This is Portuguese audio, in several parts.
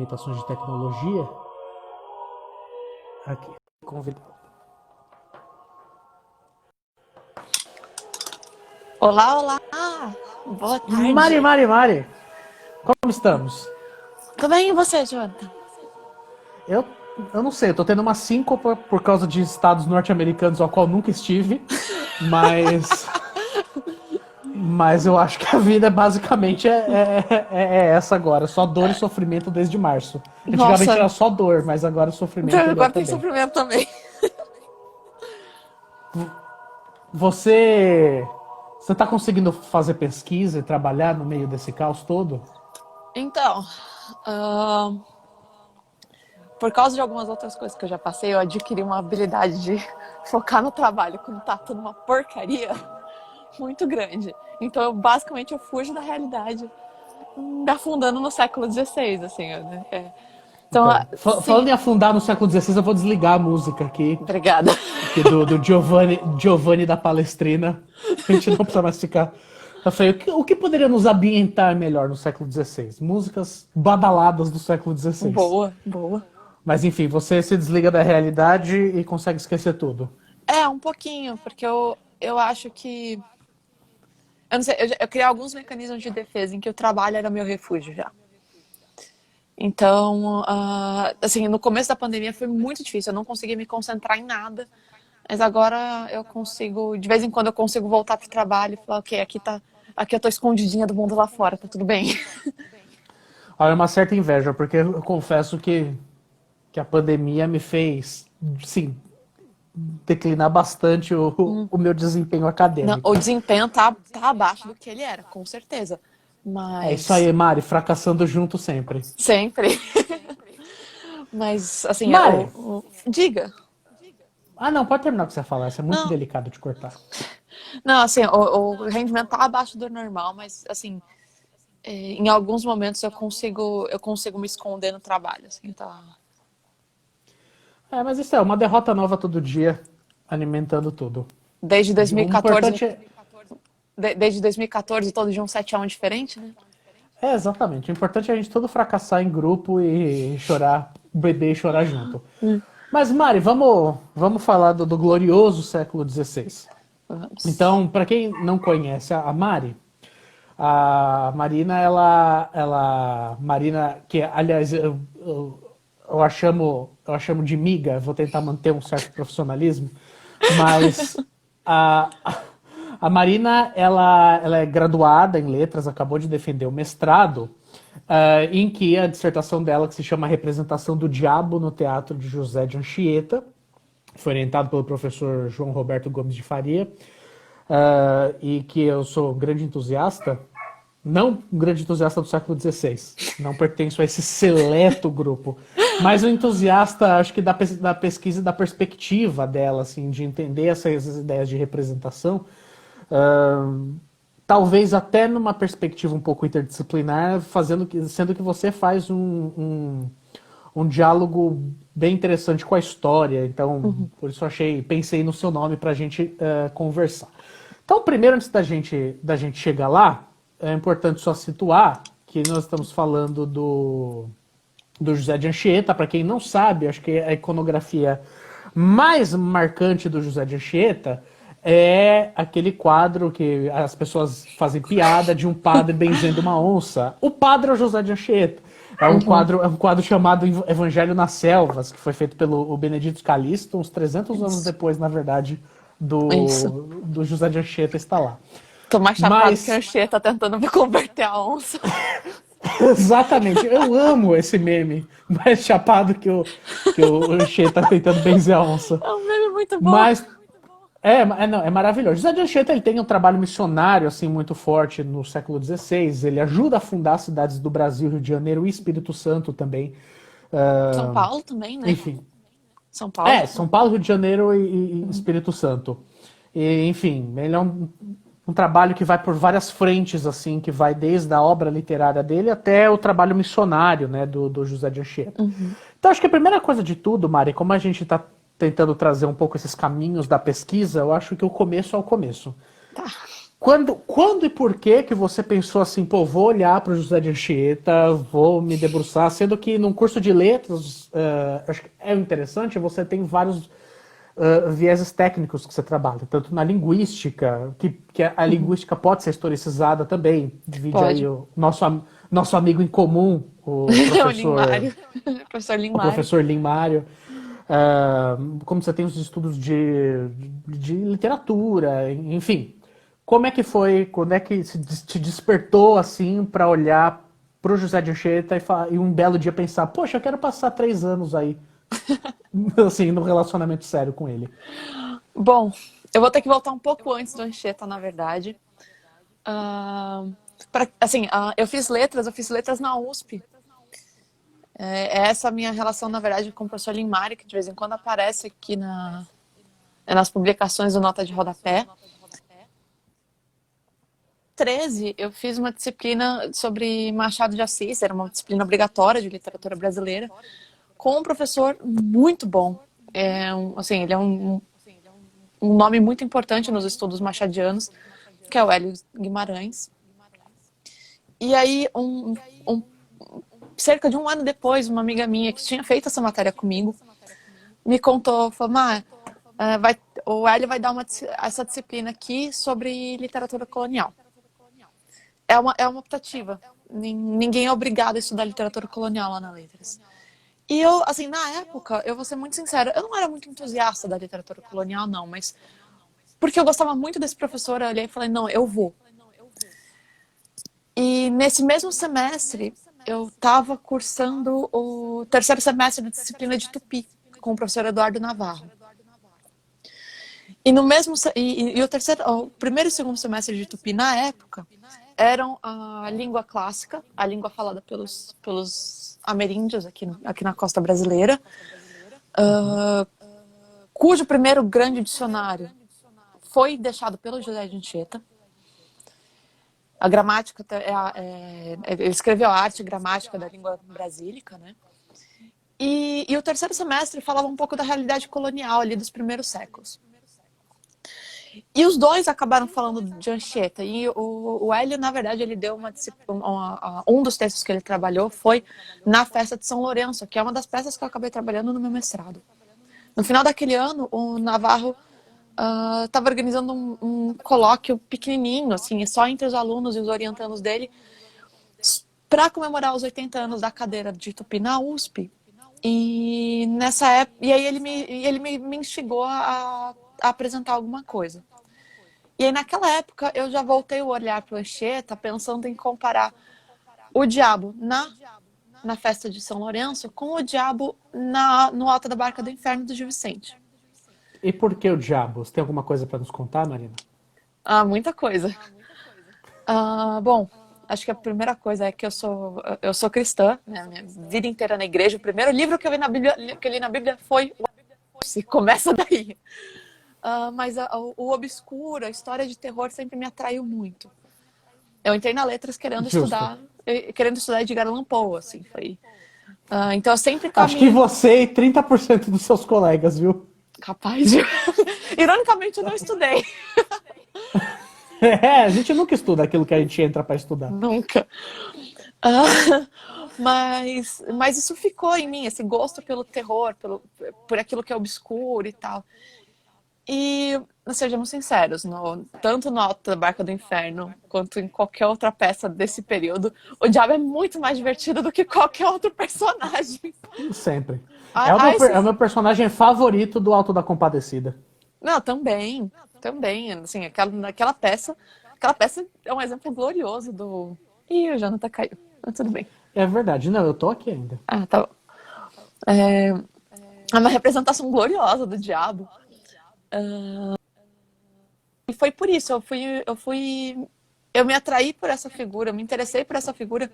limitações de tecnologia. Aqui, convidado. Olá, olá! Boa tarde. Mari, como estamos? Tudo bem e você, Jonathan? Eu, eu não sei, eu tô tendo uma síncopa por causa de estados norte-americanos ao qual nunca estive, mas eu acho que a vida basicamente é essa agora, só dor e sofrimento desde março. Antigamente Nossa, era só dor, mas agora o sofrimento é dor agora tem também. sofrimento também. Você tá conseguindo fazer pesquisa e trabalhar no meio desse caos todo? Então, ahn, por causa de algumas outras coisas que eu já passei, eu adquiri uma habilidade de focar no trabalho quando tá tudo uma porcaria muito grande. Então, basicamente, eu fujo da realidade, me afundando no século XVI, assim, né? Então, Então, sim, falando em afundar no século XVI, eu vou desligar a música obrigada. aqui do Giovanni da Palestrina. A gente não precisa mais ficar. Eu falei, o que poderia nos ambientar melhor no século XVI? Músicas badaladas do século XVI. Boa, boa. Mas enfim, você se desliga da realidade e consegue esquecer tudo. É, um pouquinho, porque eu acho que. Eu não sei, eu criei alguns mecanismos de defesa em que o trabalho era meu refúgio já. Então, assim, no começo da pandemia foi muito difícil, eu não conseguia me concentrar em nada, mas agora eu consigo, de vez em quando eu consigo voltar pro trabalho e falar, ok, aqui eu tô escondidinha do mundo lá fora, tá tudo bem. Olha, uma certa inveja, porque eu confesso que a pandemia me fez, sim, declinar bastante o meu desempenho Não, o acadêmico. desempenho tá abaixo do que ele era, com certeza. É isso aí, Mas Mari, fracassando junto sempre. sempre. Mas assim, Mari, diga. ah não, pode terminar o que você falar, isso é muito Não, delicado de cortar. não, assim, o rendimento tá abaixo do normal, mas assim, em alguns momentos eu consigo me esconder no trabalho, assim, tá. É, mas isso é uma derrota nova todo dia, alimentando tudo. Desde O 2014, importante é, desde 2014 todo dia um 7-1 diferente, né? exatamente, o importante é a gente todo fracassar em grupo e chorar, beber e chorar junto. Mas Mari, vamos falar do glorioso século XVI. Vamos. Então, para quem não conhece a Mari, a Marina, Marina, que aliás eu a chamo de miga, vou tentar manter um certo profissionalismo, mas a, a Marina, ela é graduada em letras, acabou de defender o mestrado, em que a dissertação dela, que se chama Representação do Diabo no Teatro de José de Anchieta, foi orientado pelo professor João Roberto Gomes de Faria, e que eu sou um grande entusiasta, não um grande entusiasta do século XVI, não pertenço a esse seleto grupo, mas um entusiasta, acho que da pesquisa e da perspectiva dela, assim, de entender essas ideias de representação, uh, talvez até numa perspectiva um pouco interdisciplinar, sendo que você faz um diálogo bem interessante com a história, então por isso pensei no seu nome para a gente conversar. Então, primeiro, antes da gente chegar lá, é importante só situar que nós estamos falando do José de Anchieta. Para quem não sabe, acho que a iconografia mais marcante do José de Anchieta é aquele quadro que as pessoas fazem piada de um padre benzendo uma onça. O padre é o José de Anchieta. É um quadro chamado Evangelho nas Selvas, que foi feito pelo Benedito Calixto, uns 300 anos Isso. depois, na verdade, Isso. do José de Anchieta estar lá. Tô mais chapado que a Mas, Anchieta tentando me converter a onça. exatamente, eu amo esse meme, mais chapado que o Anchieta tentando benzer a onça. É um meme muito bom. Mas não, é maravilhoso. José de Anchieta ele tem um trabalho missionário assim muito forte no século XVI. Ele ajuda a fundar cidades do Brasil, Rio de Janeiro e Espírito Santo também. São Ah, Paulo também, né? enfim, São Paulo. São Paulo, Rio de Janeiro e Espírito Santo. E, enfim, ele é um trabalho que vai por várias frentes, assim, que vai desde a obra literária dele até o trabalho missionário, né, do José de Anchieta. Então, acho que a primeira coisa de tudo, Mari, como a gente está tentando trazer um pouco esses caminhos da pesquisa, eu acho que o começo é o começo. Tá. Quando e por que você pensou assim, pô, vou olhar para o José de Anchieta, vou me debruçar, sendo que num curso de letras, acho que é interessante, você tem vários vieses técnicos que você trabalha, tanto na linguística, que a Uhum. linguística pode ser historicizada também, divide aí Pode. o nosso amigo em comum, O Limário. Professor o Limário. professor Lin Mário. Como você tem os estudos de literatura, enfim. Como é que foi, quando é que se te despertou assim para olhar pro José de Anchieta e um belo dia pensar, poxa, eu quero passar 3 anos aí, assim, num relacionamento sério com ele. Bom, eu vou ter que voltar um pouco antes do Anchieta, na verdade. Ah, assim, eu fiz letras na USP. É essa a minha relação, na verdade, com o professor Limário, que de vez em quando aparece aqui nas publicações do Nota de Rodapé. 13, eu fiz uma disciplina sobre Machado de Assis, era uma disciplina obrigatória de literatura brasileira, com um professor muito bom. Assim, ele é um nome muito importante nos estudos machadianos, que é o Hélio Guimarães. E aí, cerca de um ano depois, uma amiga minha que tinha feito essa matéria comigo me contou, falou, o Hélio vai dar essa disciplina aqui sobre literatura colonial. É uma optativa. Ninguém é obrigado a estudar literatura colonial lá na Letras. E eu, assim, na época, eu vou ser muito sincera, eu não era muito entusiasta da literatura colonial, não, mas porque eu gostava muito desse professor, eu olhei e falei, não, eu vou. E nesse mesmo semestre, eu estava cursando o terceiro semestre da disciplina de Tupi, com o professor Eduardo Navarro. E no mesmo o primeiro e segundo semestre de Tupi, na época, eram a língua clássica, a língua falada pelos ameríndios aqui na costa brasileira, cujo primeiro grande dicionário foi deixado pelo José de Anchieta. A gramática, ele escreveu a arte e gramática da língua brasílica, né? E o terceiro semestre falava um pouco da realidade colonial ali dos primeiros séculos. E os dois acabaram falando de Anchieta. E o Hélio, na verdade, ele deu um dos textos que ele trabalhou foi na festa de São Lourenço, que é uma das peças que eu acabei trabalhando no meu mestrado. No final daquele ano, o Navarro estava organizando um colóquio pequenininho, assim, só entre os alunos e os orientandos dele, para comemorar os 80 anos da cadeira de Tupi na USP. E nessa época, e aí ele me instigou a apresentar alguma coisa. E aí naquela época eu já voltei o olhar para o Anchieta pensando em comparar o diabo na festa de São Lourenço com o diabo no Alto da Barca do Inferno do Gil Vicente. E por que o diabo? Você tem alguma coisa para nos contar, Marina? Muita coisa. Bom, acho que a primeira coisa é que eu sou cristã, né? Minha vida inteira na igreja. O primeiro livro que eu li na Bíblia foi o Apocalipse. Começa daí. Mas o obscuro, a história de terror sempre me atraiu muito. Eu entrei na Letras Justo. querendo estudar Edgar Allan Poe, assim, foi. Então eu sempre Acho que caminhei você e 30% dos seus colegas, viu? capaz de. Ironicamente, eu não estudei. É, a gente nunca estuda aquilo que a gente entra para estudar. Nunca. Mas isso ficou em mim, esse gosto pelo terror, por aquilo que é obscuro e tal. E, sejamos sinceros, tanto no Alto da Barca do Inferno, quanto em qualquer outra peça desse período, o diabo é muito mais divertido do que qualquer outro personagem. Sempre. É o Esses... meu personagem favorito do Alto da Compadecida. Não, também. Assim, aquela peça é um exemplo glorioso do... Ih, o Jonathan caiu. Mas tudo bem. É verdade. Não, eu tô aqui ainda. Tá bom. É uma representação gloriosa do diabo. E foi por isso, eu me atraí por essa figura, eu me interessei por essa figura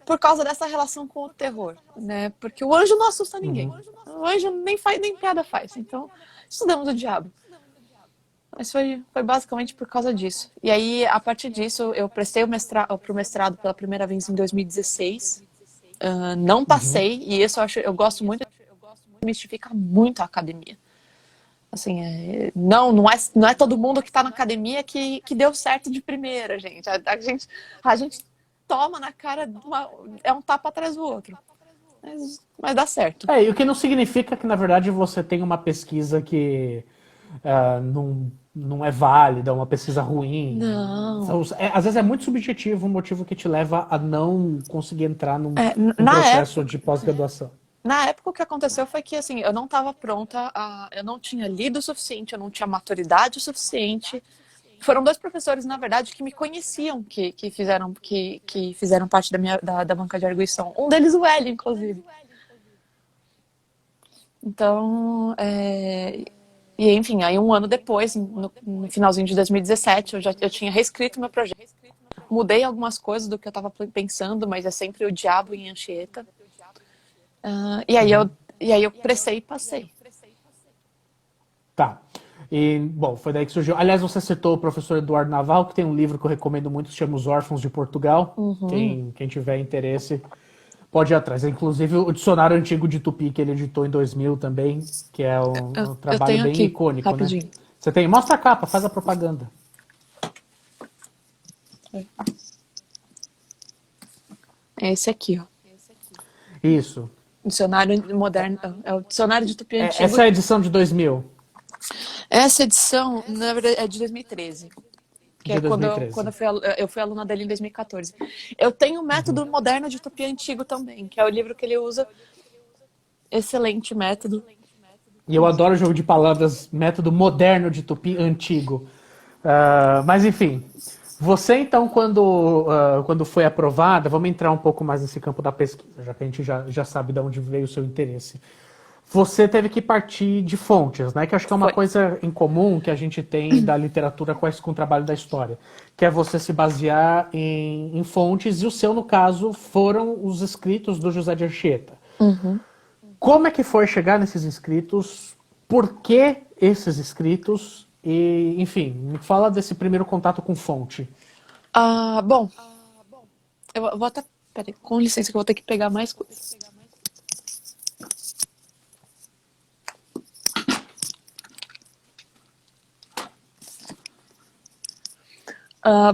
por causa dessa relação com o terror, né? Porque o anjo não assusta ninguém. O anjo nem piada faz. Então, estudamos o diabo. Mas foi basicamente por causa disso. E aí, a partir disso, eu prestei pro mestrado pela primeira vez em 2016. Não passei, e isso eu gosto muito, mistifica muito a academia. Assim, não é todo mundo que está na academia que deu certo de primeira, gente. A gente toma na cara, é um tapa atrás do outro. Mas dá certo. E o que não significa que, na verdade, você tem uma pesquisa que não é válida, uma pesquisa ruim. Não. Às vezes é muito subjetivo o motivo que te leva a não conseguir entrar num Na processo época, de pós-graduação. na época, o que aconteceu foi que, assim, eu não estava pronta, eu não tinha lido o suficiente, eu não tinha maturidade o suficiente. Foram dois professores, na verdade, que me conheciam, que fizeram parte da banca de arguição. Um deles, o Hélio, inclusive. Então, e enfim, aí um ano depois, no finalzinho de 2017, eu tinha reescrito meu projeto. Mudei algumas coisas do que eu estava pensando, mas é sempre o diabo em Anchieta. E aí eu pressei e passei. Tá. E, bom, foi daí que surgiu. Aliás, você citou o professor Eduardo Navarro, que tem um livro que eu recomendo muito, que se chama Os Órfãos de Portugal. Quem tiver interesse pode ir atrás. Inclusive o dicionário antigo de Tupi, que ele editou em 2000 também, que é um Eu trabalho tenho bem aqui, icônico, né? rapidinho. Você tem? Mostra a capa, faz a propaganda. É esse aqui, ó. Isso. Dicionário moderno. É o dicionário de Tupi antigo. Essa é a edição de 2000, Essa edição, na verdade, é de 2013. Que de é quando 2013. eu fui aluna dele em 2014. Eu tenho o método moderno de Tupi antigo também, que é o livro que ele usa. Excelente método. E eu adoro o jogo de palavras, método moderno de Tupi antigo. Mas enfim, você então, quando foi aprovada, vamos entrar um pouco mais nesse campo da pesquisa, já que a gente já sabe de onde veio o seu interesse. Você teve que partir de fontes, né? Que acho que é uma Foi. coisa em comum que a gente tem da literatura com o trabalho da história, que é você se basear em fontes, e o seu, no caso, foram os escritos do José de Anchieta. Como é que foi chegar nesses escritos? Por que esses escritos? E, enfim, me fala desse primeiro contato com fonte. Bom, eu vou até. Peraí, com licença, que eu vou ter que pegar mais coisas.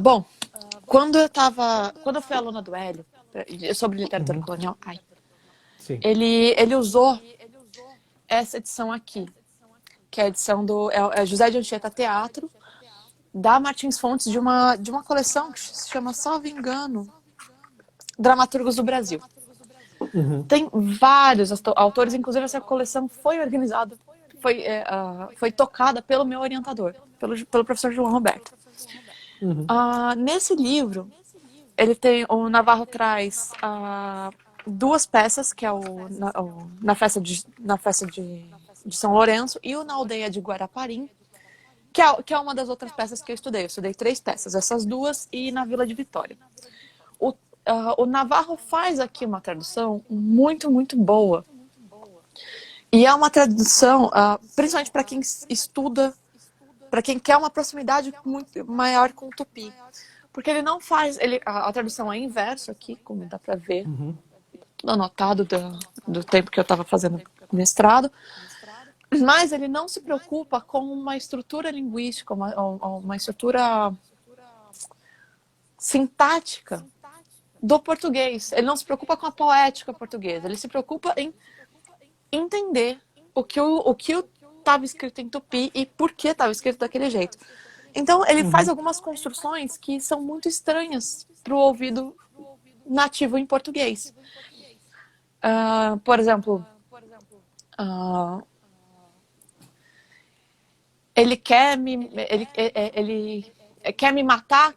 Bom, quando eu fui aluna do Hélio, sobre literatura colonial, Sim. ele usou essa edição aqui, que é a edição do José de Anchieta Teatro, da Martins Fontes, de uma coleção que se chama, salvo engano, Dramaturgos do Brasil. Tem vários autores, inclusive essa coleção foi organizada, foi tocada pelo meu orientador, pelo professor João Roberto. Nesse livro, o Navarro traz duas peças, que é na festa de São Lourenço e o Na Aldeia de Guaraparim, que é uma das outras peças que eu estudei. Eu estudei 3 peças, essas duas e na Vila de Vitória. O Navarro faz aqui uma tradução muito, muito boa. E é uma tradução, principalmente para quem estuda, para quem quer uma proximidade muito maior com o Tupi. Porque ele não faz. A tradução é em verso aqui, como dá para ver. Tudo anotado do tempo que eu estava fazendo mestrado. Mas ele não se preocupa com uma estrutura linguística, uma estrutura sintática do português. Ele não se preocupa com a poética portuguesa. Ele se preocupa em entender o que estava escrito em Tupi e por que estava escrito daquele jeito. Então, ele faz algumas construções que são muito estranhas para o ouvido nativo em português. Por exemplo, ele quer me matar.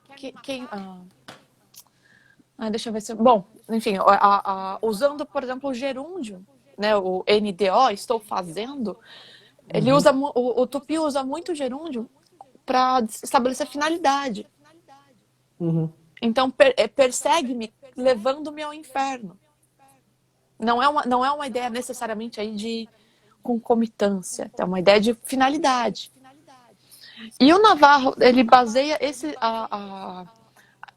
Deixa eu ver se. Bom, enfim, usando, por exemplo, o gerúndio, né, o NDO, estou fazendo. Ele usa o Tupi usa muito o gerúndio para estabelecer finalidade. Então, persegue-me, levando-me ao inferno. Não é uma ideia necessariamente aí de concomitância, é uma ideia de finalidade. E o Navarro, ele baseia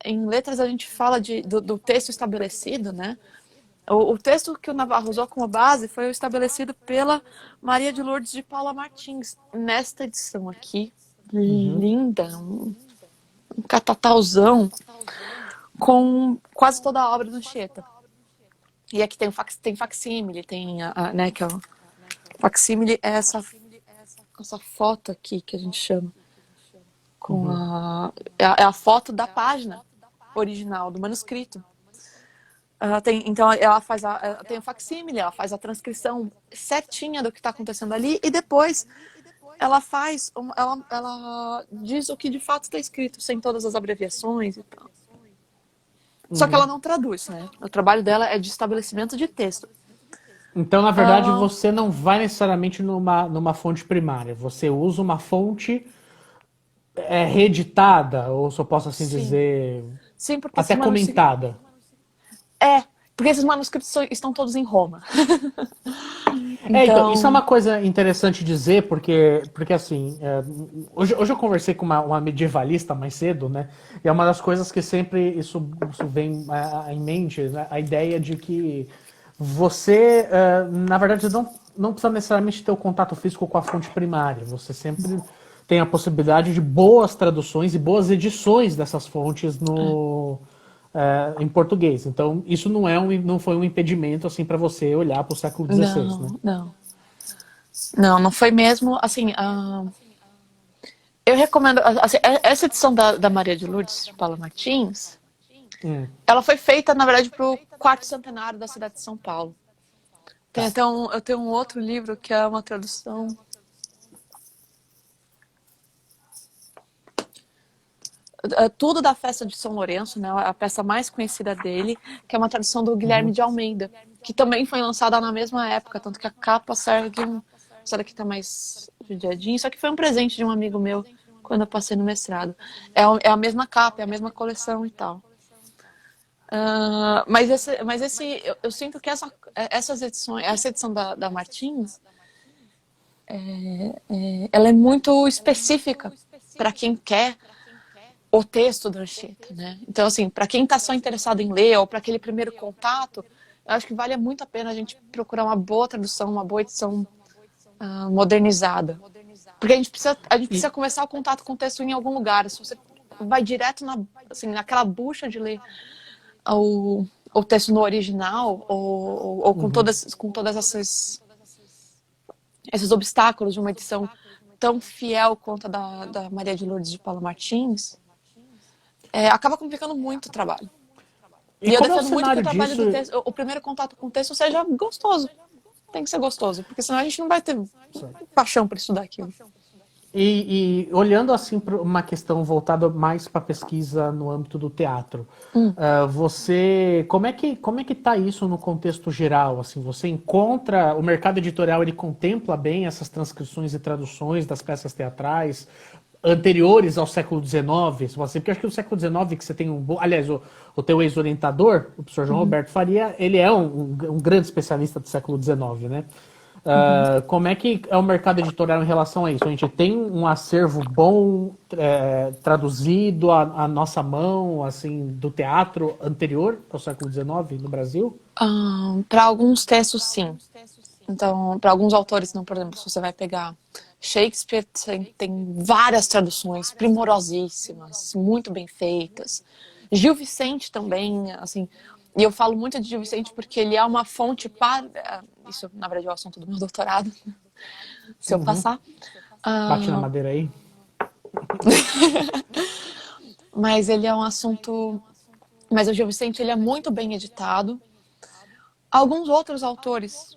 em letras, a gente fala do texto estabelecido, né? O texto que o Navarro usou como base foi o estabelecido pela Maria de Lourdes de Paula Martins, nesta edição aqui, linda, um catatauzão, com quase toda a obra do Anchieta. E aqui tem facsímile, né, que é o facsímile é essa foto aqui que a gente chama, com é a foto da página original, do manuscrito. Então ela tem o facsímile, ela faz a transcrição certinha do que está acontecendo ali e depois ela ela diz o que de fato está escrito, sem todas as abreviações e tal. Só que ela não traduz, né? O trabalho dela é de estabelecimento de texto. Então, na verdade, você não vai necessariamente numa fonte primária. Você usa uma fonte reeditada, ou se eu posso assim dizer, sim, porque até comentada. Porque esses manuscritos estão todos em Roma. Então, isso é uma coisa interessante dizer, porque assim, hoje eu conversei com uma medievalista mais cedo, né? E é uma das coisas que sempre isso vem em mente, né? A ideia de que você, na verdade, não precisa necessariamente ter o contato físico com a fonte primária. Você sempre tem a possibilidade de boas traduções e boas edições dessas fontes em português. Então, isso não foi um impedimento assim para você olhar para o século XVI, né? Não foi mesmo. Assim, eu recomendo. Assim, essa edição da Maria de Lourdes de Paula Martins, ela foi feita, na verdade, para o 4º centenário da cidade de São Paulo. Eu tenho um outro livro que é uma tradução. Tudo da festa de São Lourenço, né, a peça mais conhecida dele, que é uma tradução do Guilherme de Almeida, que também foi lançada na mesma época, tanto que a capa segue essa daqui tá mais judiadinha, só que foi um presente de um amigo meu quando eu passei no mestrado. É a mesma capa, é a mesma coleção e tal. Eu sinto que essas edições, essa edição da Martins, ela é muito específica para quem quer o texto do Anchieta, né? Então, assim, para quem está só interessado em ler ou para aquele primeiro contato, eu acho que vale muito a pena a gente procurar uma boa tradução, uma boa edição modernizada. Porque a gente precisa começar o contato com o texto em algum lugar. Se você vai direto naquela bucha de ler o texto no original ou com todas esses obstáculos de uma edição tão fiel quanto a da Maria de Lourdes de Paula Martins, acaba complicando muito o trabalho. E eu defendo muito que o trabalho do texto, o primeiro contato com o texto seja gostoso. Tem que ser gostoso, porque senão a gente não vai ter paixão para estudar aquilo. E olhando assim para uma questão voltada mais para pesquisa no âmbito do teatro, como é que está isso no contexto geral? Assim, você encontra o mercado editorial, ele contempla bem essas transcrições e traduções das peças teatrais anteriores ao século XIX? Porque acho que o século XIX que você tem aliás, o teu ex-orientador, o professor João Roberto Faria, ele é um grande especialista do século XIX, né? Como é que é o mercado editorial em relação a isso? A gente tem um acervo bom traduzido à nossa mão, assim, do teatro anterior ao século XIX no Brasil? Para alguns textos, sim. Então, para alguns autores, não, por exemplo, se você vai pegar Shakespeare, tem várias traduções primorosíssimas, muito bem feitas. Gil Vicente também, assim. E eu falo muito de Gil Vicente porque ele é uma fonte para... Isso, na verdade, é o assunto do meu doutorado. Se eu passar. Bate na madeira aí. Mas ele é um assunto... Mas o Gil Vicente, ele é muito bem editado. Alguns outros autores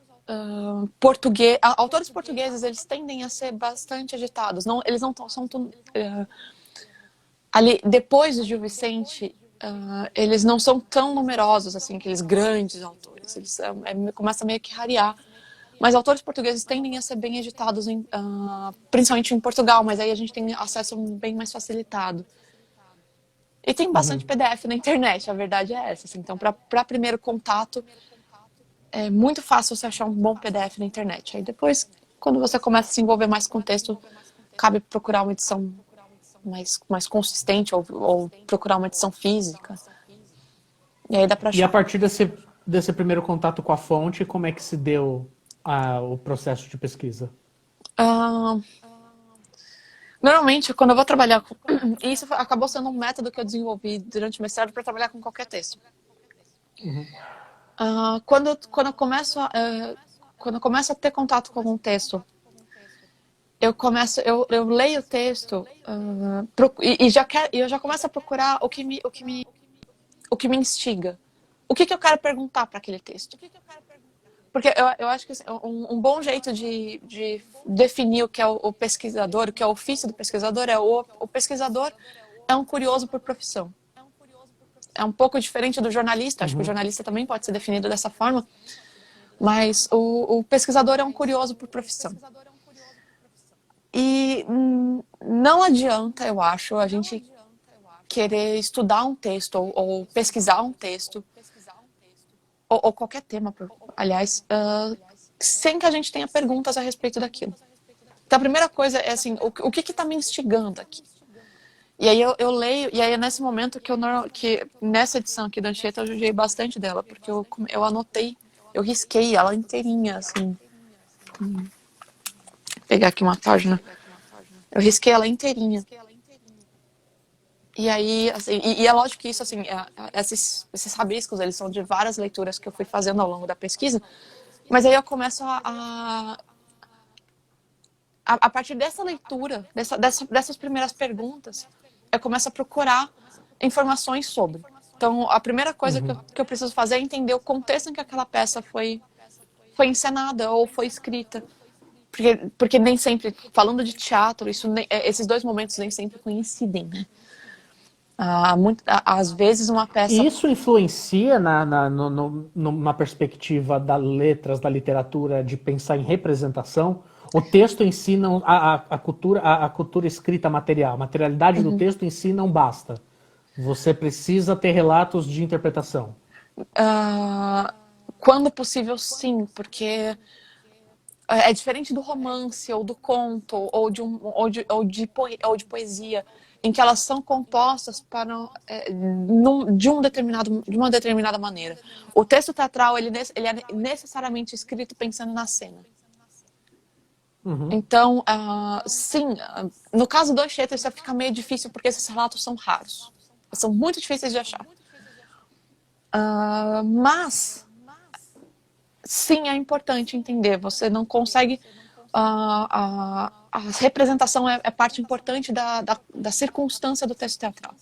autores portugueses, eles tendem a ser bastante editados. Eles não são... ali, depois do Gil Vicente... eles não são tão numerosos, assim, aqueles grandes autores. Eles começam meio que rarear. Mas autores portugueses tendem a ser bem editados, principalmente em Portugal, mas aí a gente tem acesso bem mais facilitado. E tem bastante PDF na internet, a verdade é essa. Assim. Então, para primeiro contato, é muito fácil você achar um bom PDF na internet. Aí depois, quando você começa a se envolver mais com o texto, cabe procurar uma edição mais consistente ou procurar uma edição física. E aí dá para achar. E a partir desse primeiro contato com a fonte, como é que se deu o processo de pesquisa? Ah, normalmente, quando eu vou trabalhar com... Isso acabou sendo um método que eu desenvolvi durante o mestrado para trabalhar com qualquer texto. Uhum. Quando eu começo a ter contato com algum texto, eu leio o texto eu já começo a procurar o que me instiga. O que eu quero perguntar para aquele texto? Porque eu acho que assim, um bom jeito de definir o que é o pesquisador, o que é o ofício do pesquisador, o pesquisador é um curioso por profissão. É um pouco diferente do jornalista, acho que o Uhum. jornalista também pode ser definido dessa forma, mas o pesquisador é um curioso por profissão. E não adianta, eu acho, a gente querer estudar um texto ou pesquisar um texto, ou qualquer tema, aliás, sem que a gente tenha perguntas a respeito daquilo. Então, a primeira coisa é assim, o que está me instigando aqui? E aí eu leio, e aí é nesse momento que nessa edição aqui da Anchieta eu judiei bastante dela, porque eu anotei, eu risquei ela inteirinha, assim. Vou pegar aqui uma página. Eu risquei ela inteirinha. E aí, assim, e é lógico que isso, assim, esses rabiscos, eles são de várias leituras que eu fui fazendo ao longo da pesquisa, mas aí eu começo a partir dessa leitura, dessas primeiras perguntas, eu começo a procurar informações sobre. Então, a primeira coisa Uhum. que eu preciso fazer é entender o contexto em que aquela peça foi encenada ou foi escrita. Porque nem sempre, falando de teatro, esses dois momentos nem sempre coincidem, né? Às vezes uma peça... E isso influencia numa perspectiva das letras, da literatura, de pensar em representação? O texto em si não, a cultura escrita material, a materialidade do Uhum. texto em si não basta. Você precisa ter relatos de interpretação. Uh, quando possível, sim, porque é diferente do romance, ou do conto, ou de poesia, em que elas são compostas de uma determinada maneira. O texto teatral ele é necessariamente escrito pensando na cena. Uhum. Então, sim, no caso do Anchieta isso fica meio difícil porque esses relatos são raros. São muito difíceis de achar. Mas, sim, é importante entender. Você não consegue... a representação é parte importante da circunstância do texto teatral.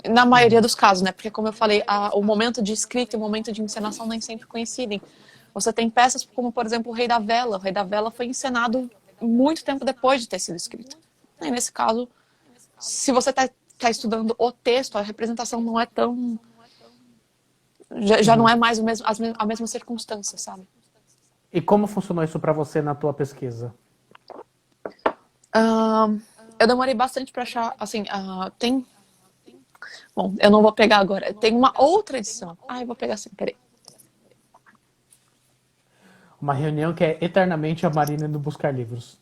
Na maioria dos casos, né? Porque, como eu falei, o momento de escrita e o momento de encenação nem sempre coincidem. Você tem peças como, por exemplo, o Rei da Vela. O Rei da Vela foi encenado muito tempo depois de ter sido escrito. E nesse caso, se você está estudando o texto, a representação não é tão... Já não é mais a mesma circunstância, sabe? E como funcionou isso para você na tua pesquisa? Eu demorei bastante para achar, assim, tem... Bom, eu não vou pegar agora. Tem uma outra edição. Eu vou pegar assim, peraí. Uma reunião que é eternamente a Marina indo buscar livros.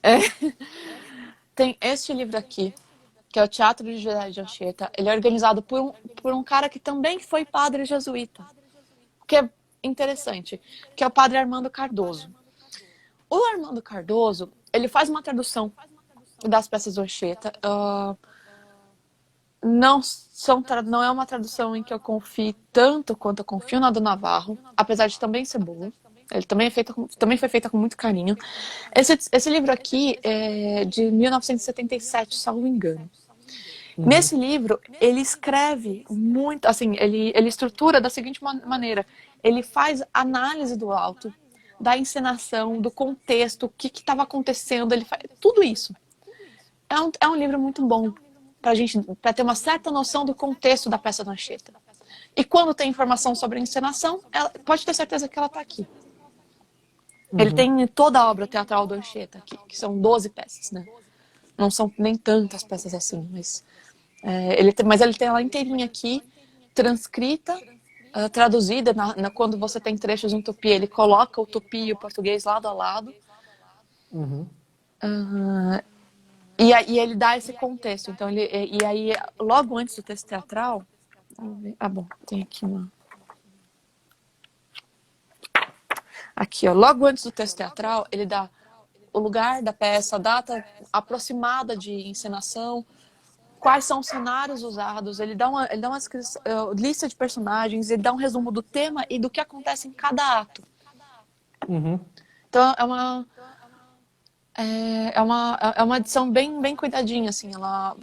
Tem este livro aqui, que é o Teatro de José de Anchieta. Ele é organizado por um cara que também foi padre jesuíta. Que é interessante, que é o padre Armando Cardoso. O Armando Cardoso, ele faz uma tradução das peças do Anchieta. Não é uma tradução em que eu confie tanto quanto eu confio na do Navarro, apesar de também ser boa. Ele também foi feita com muito carinho. Esse livro aqui é de 1977, salvo engano. Uhum. Nesse livro, ele escreve muito, assim, ele estrutura da seguinte maneira. Ele faz análise do auto, da encenação, do contexto, o que estava acontecendo, ele faz tudo isso. É um livro muito bom para ter uma certa noção do contexto da peça do Anchieta. E quando tem informação sobre a encenação, pode ter certeza que ela está aqui. Ele Uhum. tem toda a obra teatral do Anchieta aqui, que são 12 peças, né? Não são nem tantas peças assim, mas ele tem ela inteirinha aqui, transcrita, traduzida. Quando você tem trechos em tupi, ele coloca o tupi e o português lado a lado. Uhum. E aí ele dá esse contexto. Então, e aí, logo antes do texto teatral... Bom, tem aqui uma... Aqui, ó, logo antes do texto teatral, ele dá o lugar da peça, a data aproximada de encenação, quais são os cenários usados, ele dá uma lista de personagens, ele dá um resumo do tema e do que acontece em cada ato. Uhum. Então é uma edição bem cuidadinha, assim, ela,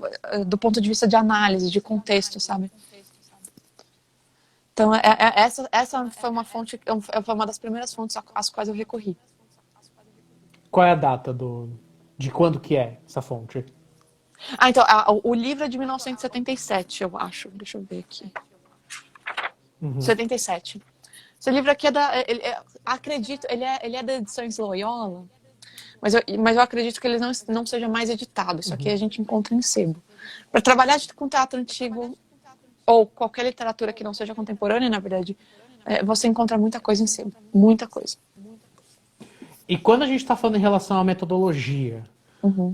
do ponto de vista de análise, de contexto, sabe? Então essa foi uma fonte, foi uma das primeiras fontes às quais eu recorri. Qual é a data de quando que é essa fonte? Então, o livro é de 1977, eu acho. Deixa eu ver aqui. 77. Esse livro aqui acredito, ele é da Edições Loyola, mas eu acredito que ele não seja mais editado. Isso aqui a gente encontra em sebo. Para trabalhar com teatro antigo, ou qualquer literatura que não seja contemporânea, na verdade, você encontra muita coisa em sebo. Muita coisa. E quando a gente está falando em relação à metodologia,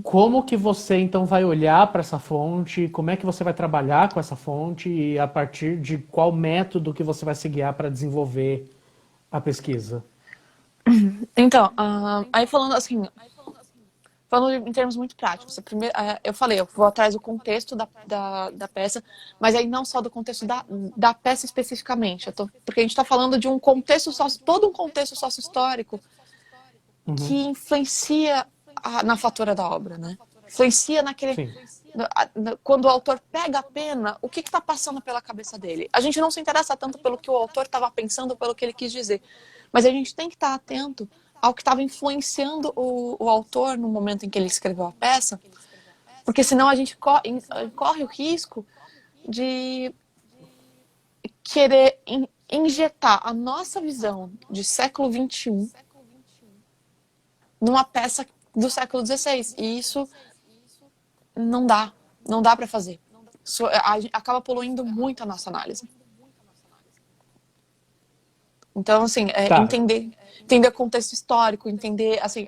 como que você então vai olhar para essa fonte? Como é que você vai trabalhar com essa fonte e a partir de qual método que você vai se guiar para desenvolver a pesquisa? Então, aí falando em termos muito práticos, eu falei, eu vou atrás do contexto da peça, mas aí não só do contexto da peça especificamente, porque a gente está falando de um contexto todo um contexto sócio-histórico que influencia na fatura da obra, né? Influencia naquele... Quando o autor pega a pena, o que está passando pela cabeça dele? A gente não se interessa tanto pelo que o autor estava pensando, pelo que ele quis dizer, mas a gente tem que estar atento ao que estava influenciando o autor no momento em que ele escreveu a peça, porque senão a gente corre o risco de querer injetar a nossa visão de século XXI numa peça do século XVI. E isso não dá para fazer. Isso acaba poluindo muito a nossa análise. Então, assim, entender o contexto histórico, entender, assim,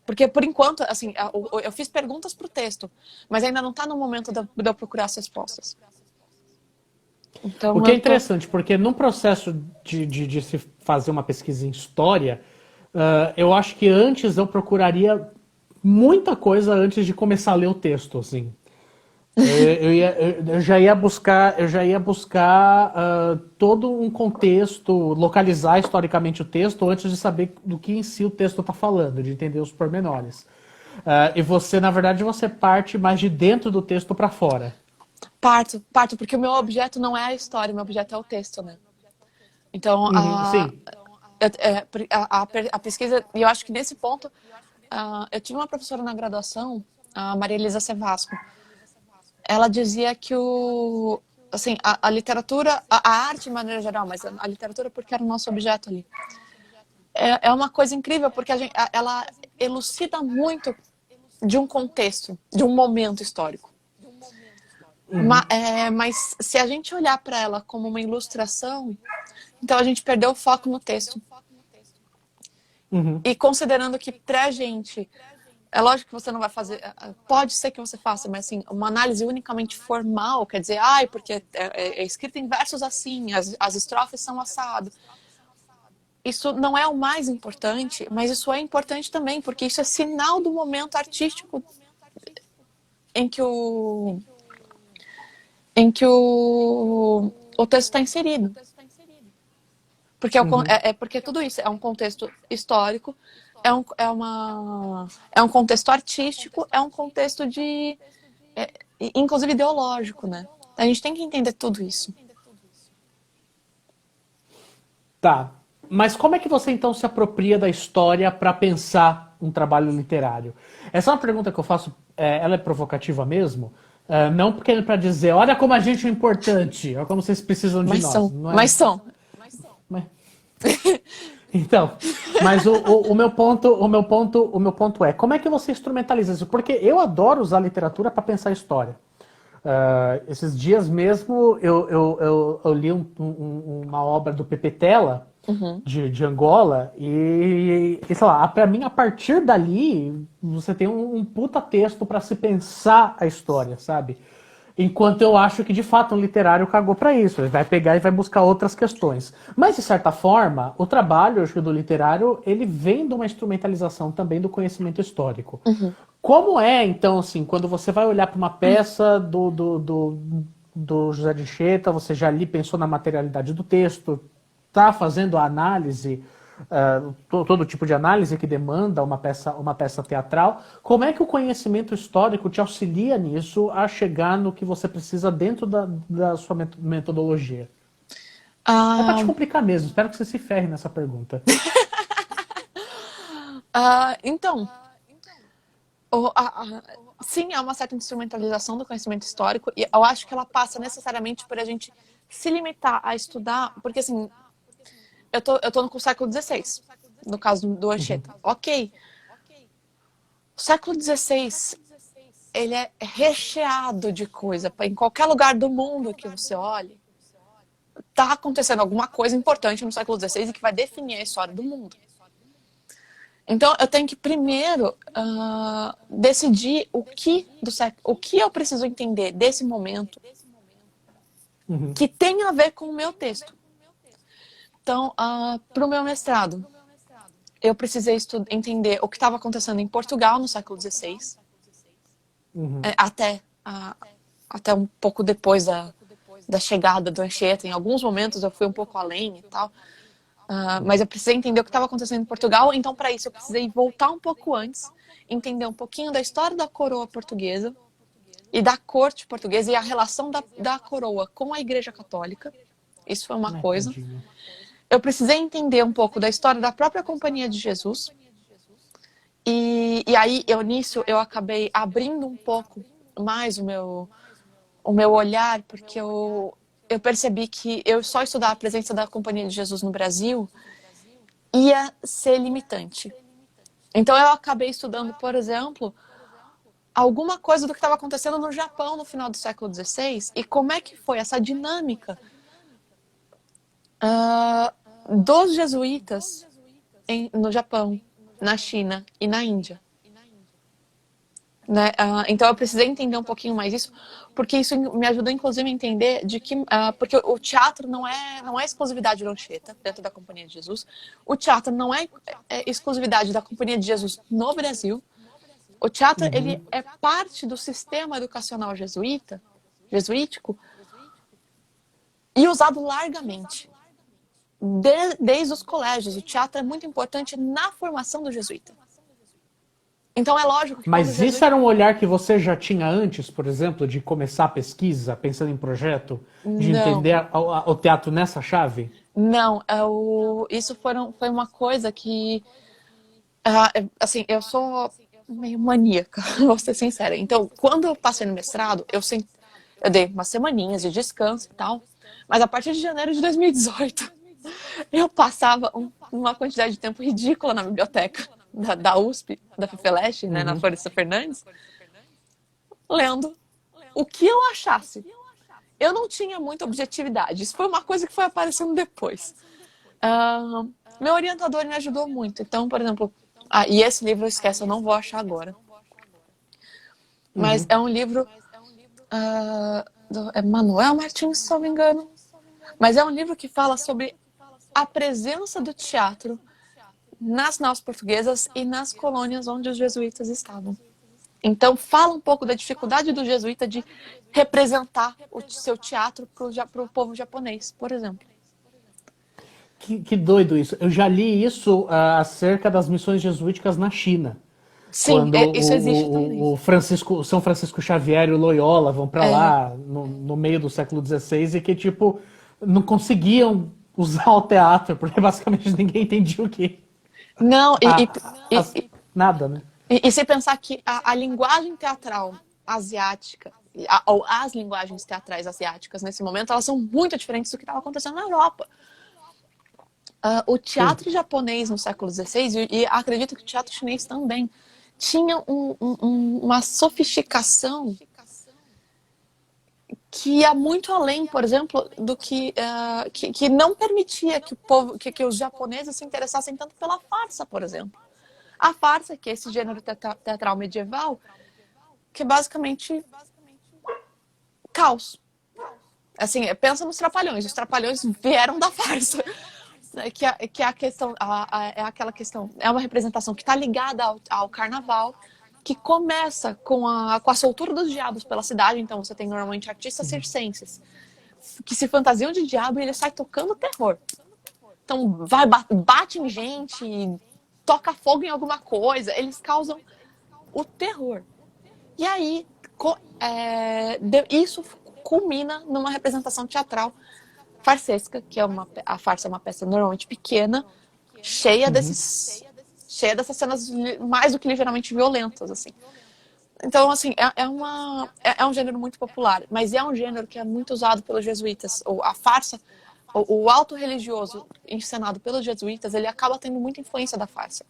porque por enquanto, assim, eu fiz perguntas para o texto, mas ainda não está no momento de eu procurar as respostas. Então, o que é interessante, porque num processo de se fazer uma pesquisa em história, eu acho que antes eu procuraria muita coisa antes de começar a ler o texto, assim. Eu já ia buscar todo um contexto, localizar historicamente o texto antes de saber do que em si o texto está falando, de entender os pormenores. E você, na verdade, você parte mais de dentro do texto para fora. Parto, porque o meu objeto não é a história, o meu objeto é o texto, né? Então, Sim. A pesquisa, e eu acho que nesse ponto, eu tive uma professora na graduação, a Maria Elisa Sevasco. Ela dizia que assim, a literatura, a arte de maneira geral, mas a literatura porque era o nosso objeto ali, é uma coisa incrível, porque ela elucida muito de um contexto, de um momento histórico. Mas se a gente olhar para ela como uma ilustração, então a gente perdeu o foco no texto. E considerando que pra gente, é lógico que você não vai fazer, pode ser que você faça, mas assim, uma análise unicamente formal, quer dizer, porque é escrito em versos assim, as estrofes são assado. Isso não é o mais importante, mas isso é importante também, porque isso é sinal do momento artístico em que o texto está inserido. Porque tudo isso é um contexto histórico, é um contexto artístico, é um contexto inclusive ideológico, né? A gente tem que entender tudo isso. Tá. Mas como é que você então se apropria da história para pensar um trabalho literário? Essa é uma pergunta que eu faço, ela é provocativa mesmo? Não porque é para dizer, olha como a gente é importante, olha como vocês precisam de nós. Mas são. Então, mas o meu ponto é, como é que você instrumentaliza isso? Porque eu adoro usar literatura para pensar história. Esses dias mesmo eu li uma obra do Pepe Tela, de Angola, e sei lá, para mim, a partir dali, você tem um puta texto para se pensar a história, sabe? Enquanto eu acho que, de fato, um literário cagou para isso. Ele vai pegar e vai buscar outras questões. Mas, de certa forma, o trabalho, acho que, do literário, ele vem de uma instrumentalização também do conhecimento histórico. Uhum. Como é, então, assim, quando você vai olhar para uma peça do José de Anchieta, você já ali pensou na materialidade do texto, está fazendo a análise, todo tipo de análise que demanda uma peça teatral. Como é que o conhecimento histórico te auxilia nisso a chegar no que você precisa dentro da sua metodologia? É para te Ah, complicar mesmo, espero que você se ferre nessa pergunta. então, sim, há uma certa instrumentalização do conhecimento histórico e eu acho que ela passa necessariamente por a gente se limitar a estudar, porque assim, eu tô no século XVI, no caso do Uhum. Anchieta. Ok, o século XVI, ele é recheado de coisa. Em qualquer lugar do mundo que você olhe, tá acontecendo alguma coisa importante no século XVI e que vai definir a história do mundo. Então, eu tenho que primeiro decidir o que eu preciso entender desse momento Uhum. que tem a ver com o meu texto. Então, para o meu mestrado, eu precisei entender o que estava acontecendo em Portugal no século XVI, Uhum. até um pouco depois da chegada do Anchieta. Em alguns momentos eu fui um pouco além e tal. Mas eu precisei entender o que estava acontecendo em Portugal, então para isso eu precisei voltar um pouco antes, entender um pouquinho da história da coroa portuguesa e da corte portuguesa e a relação da coroa com a Igreja Católica. Isso foi uma Ai, coisa. tadinho. Eu precisei entender um pouco da história da própria Companhia de Jesus. E aí, nisso, eu acabei abrindo um pouco mais o meu olhar, porque eu percebi que eu só estudar a presença da Companhia de Jesus no Brasil ia ser limitante. Então eu acabei estudando, por exemplo, alguma coisa do que estava acontecendo no Japão no final do século XVI e como é que foi essa dinâmica dos jesuítas no Japão, na China e na Índia. Né? Então eu precisei entender um pouquinho mais isso, porque isso me ajudou inclusive a entender de que porque o teatro não é exclusividade do Anchieta dentro da Companhia de Jesus, o teatro não é exclusividade da Companhia de Jesus no Brasil. O teatro Uhum. ele é parte do sistema educacional jesuítico e usado largamente desde os colégios. O teatro é muito importante na formação do jesuíta. Então é lógico que quando o Mas isso jesuíta era um olhar que você já tinha antes, por exemplo, de começar a pesquisa, pensando em projeto, de não entender o teatro nessa chave? Não, isso foi uma coisa que, assim, eu sou meio maníaca, vou ser sincera. Então, quando eu passei no mestrado, eu dei umas semaninhas de descanso e tal, mas a partir de janeiro de 2018, eu passava uma quantidade de tempo ridícula na biblioteca da USP, da FEFELESH, né, na Uhum. Floresta Fernandes, lendo o que eu achasse. Eu não tinha muita objetividade, isso foi uma coisa que foi aparecendo depois. Uh, Meu orientador me ajudou muito. Então, por exemplo, e esse livro, esquece, eu não vou achar agora. Mas Uhum. é um livro do Manuel Martins, se não me engano. Mas é um livro que fala sobre a presença do teatro nas naus portuguesas e nas colônias onde os jesuítas estavam. Então, fala um pouco da dificuldade do jesuíta de representar o seu teatro para o povo japonês, por exemplo. Que doido isso. Eu já li isso acerca das missões jesuíticas na China. Sim, Quando isso existe também. o São Francisco Xavier e o Loyola vão para É, lá no meio do século XVI e que, tipo, não conseguiam usar o teatro, porque basicamente ninguém entendia o que. não, Nada, né? e se pensar que a linguagem teatral asiática, ou as linguagens teatrais asiáticas nesse momento, elas são muito diferentes do que estava acontecendo na Europa. O Sim. teatro japonês no século XVI, e acredito que o teatro chinês também, tinha uma sofisticação que ia muito além, por exemplo, do que não permitia que o povo, que os japoneses se interessassem tanto pela farsa, por exemplo. A farsa, que é esse gênero teatral medieval, que basicamente caos. Assim, pensa nos Trapalhões. Os Trapalhões vieram da farsa. Que é a questão, é aquela questão, é uma representação que está ligada ao carnaval, que começa com a soltura dos diabos pela cidade. Então você tem normalmente artistas circenses que se fantasiam de diabo e ele sai tocando terror. Então bate em gente, toca fogo em alguma coisa, eles causam o terror. E aí isso culmina numa representação teatral farsesca, que a farsa é uma peça normalmente pequena, cheia dessas cenas mais do que ligeiramente violentas, assim. Então, assim, é um gênero muito popular, mas é um gênero que é muito usado pelos jesuítas. A farsa, o alto religioso encenado pelos jesuítas, ele acaba tendo muita influência da farsa.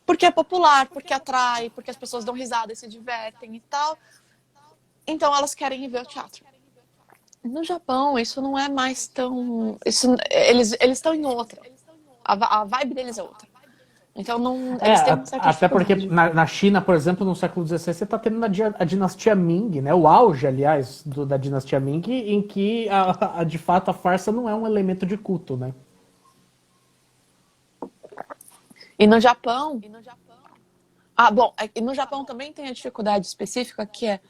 Porque é popular, porque atrai, porque as pessoas dão risada e se divertem e tal. Então elas querem ir ver o teatro. No Japão, isso não é mais tão... Eles estão em outra. A vibe deles é outra. Então, eles têm uma certa até porque dificuldade. na China, por exemplo, no século XVI, você está tendo a dinastia Ming, né? O auge, aliás, da dinastia Ming, em que, de fato, a farsa não é um elemento de culto, né? E no Japão... bom, e no Japão também tem a dificuldade específica, que é...